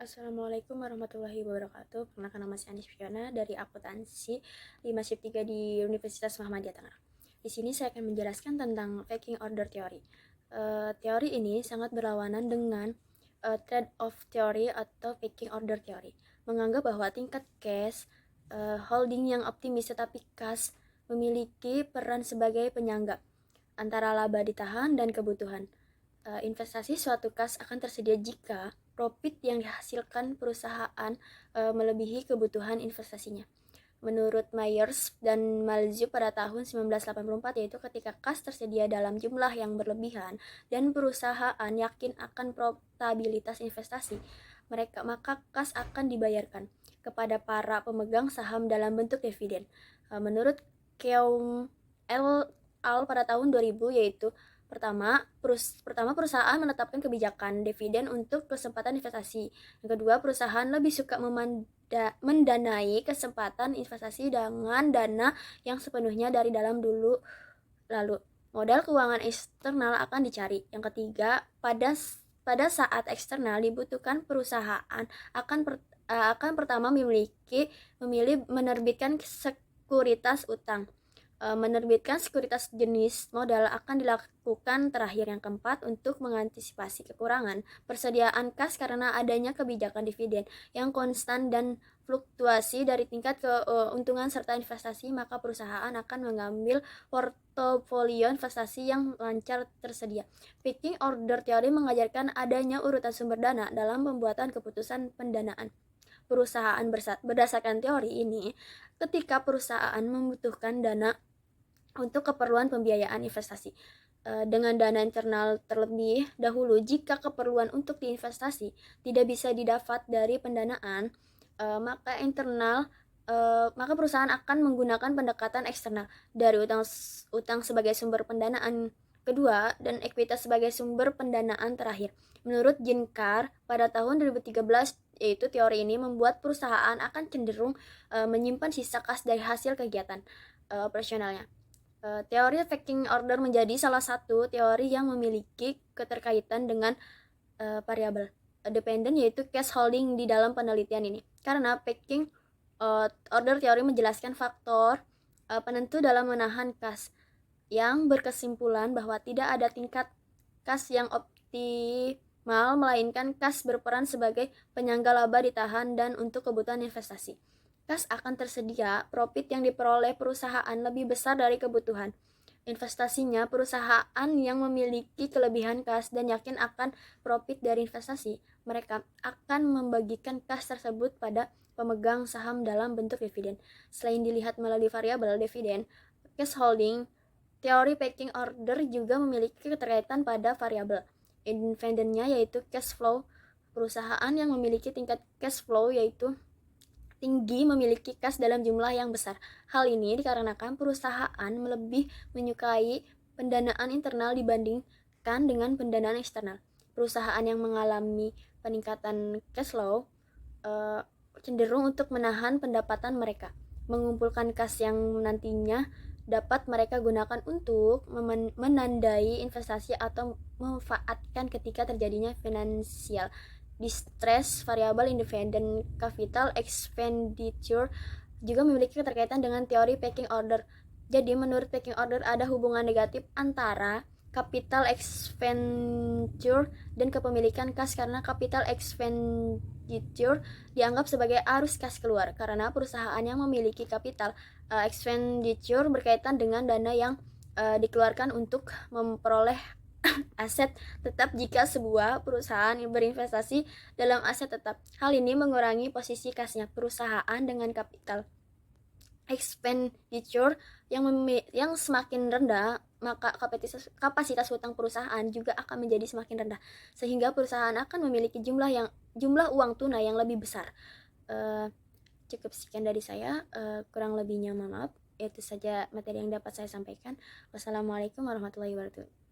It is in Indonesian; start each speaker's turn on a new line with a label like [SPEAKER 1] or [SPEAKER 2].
[SPEAKER 1] Assalamualaikum warahmatullahi wabarakatuh. Perkenalkan, nama saya Anis Fiona dari akuntansi 5 Shift 3 di Universitas Muhammadiyah Tangerang. Di sini saya akan menjelaskan tentang pecking order theory. Teori ini sangat berlawanan dengan trade-off theory atau pecking order theory. Menganggap bahwa tingkat cash holding yang optimis tetapi kas memiliki peran sebagai penyangga antara laba ditahan dan kebutuhan. Investasi suatu kas akan tersedia jika profit yang dihasilkan perusahaan melebihi kebutuhan investasinya. Menurut Myers dan Malzug pada tahun 1984, yaitu ketika kas tersedia dalam jumlah yang berlebihan dan perusahaan yakin akan profitabilitas investasi, maka kas akan dibayarkan kepada para pemegang saham dalam bentuk dividen. Menurut Keum al pada tahun 2000, yaitu Pertama, perusahaan menetapkan kebijakan dividen untuk kesempatan investasi. Yang kedua, perusahaan lebih suka mendanai kesempatan investasi dengan dana yang sepenuhnya dari dalam dulu. Lalu, modal keuangan eksternal akan dicari. Yang ketiga, pada saat eksternal dibutuhkan, perusahaan akan pertama memilih menerbitkan sekuritas utang. Menerbitkan sekuritas jenis modal akan dilakukan terakhir. Yang keempat, untuk mengantisipasi kekurangan persediaan kas karena adanya kebijakan dividen yang konstan dan fluktuasi dari tingkat keuntungan serta investasi, maka perusahaan akan mengambil portofolio investasi yang lancar tersedia. Pecking order teori mengajarkan adanya urutan sumber dana dalam pembuatan keputusan pendanaan perusahaan. Berdasarkan teori ini, ketika perusahaan membutuhkan dana untuk keperluan pembiayaan investasi dengan dana internal terlebih dahulu, jika keperluan untuk diinvestasi tidak bisa didapat dari pendanaan, maka perusahaan akan menggunakan pendekatan eksternal dari utang sebagai sumber pendanaan kedua dan ekuitas sebagai sumber pendanaan terakhir. Menurut Jean Carr pada tahun 2013, yaitu teori ini membuat perusahaan akan cenderung menyimpan sisa kas dari hasil kegiatan operasionalnya. Teori pecking order menjadi salah satu teori yang memiliki keterkaitan dengan variabel dependen, yaitu cash holding di dalam penelitian ini. Karena pecking order teori menjelaskan faktor penentu dalam menahan kas, yang berkesimpulan bahwa tidak ada tingkat kas yang optimal, melainkan kas berperan sebagai penyangga laba ditahan dan untuk kebutuhan investasi. Kas akan tersedia, profit yang diperoleh perusahaan lebih besar dari kebutuhan investasinya. Perusahaan yang memiliki kelebihan kas dan yakin akan profit dari investasi, mereka akan membagikan kas tersebut pada pemegang saham dalam bentuk dividen. Selain dilihat melalui variabel dividen, cash holding, teori pecking order juga memiliki keterkaitan pada variabel independennya, yaitu cash flow. Perusahaan yang memiliki tingkat cash flow yaitu tinggi memiliki kas dalam jumlah yang besar. Hal ini dikarenakan perusahaan lebih menyukai pendanaan internal dibandingkan dengan pendanaan eksternal. Perusahaan yang mengalami peningkatan cash flow cenderung untuk menahan pendapatan mereka, mengumpulkan kas yang nantinya dapat mereka gunakan untuk menandai investasi atau memanfaatkan ketika terjadinya financial distress. Variabel independent capital expenditure juga memiliki keterkaitan dengan teori pecking order. Jadi menurut pecking order ada hubungan negatif antara capital expenditure dan kepemilikan kas, karena capital expenditure dianggap sebagai arus kas keluar karena perusahaan yang memiliki capital expenditure berkaitan dengan dana yang dikeluarkan untuk memperoleh aset tetap. Jika sebuah perusahaan berinvestasi dalam aset tetap, hal ini mengurangi posisi kasnya. Perusahaan dengan capital expenditure yang semakin rendah, maka kapasitas hutang perusahaan juga akan menjadi semakin rendah, sehingga perusahaan akan memiliki jumlah uang tunai yang lebih besar. Cukup sekian dari saya, kurang lebihnya mohon maaf. Itu saja materi yang dapat saya sampaikan. Wassalamualaikum warahmatullahi wabarakatuh.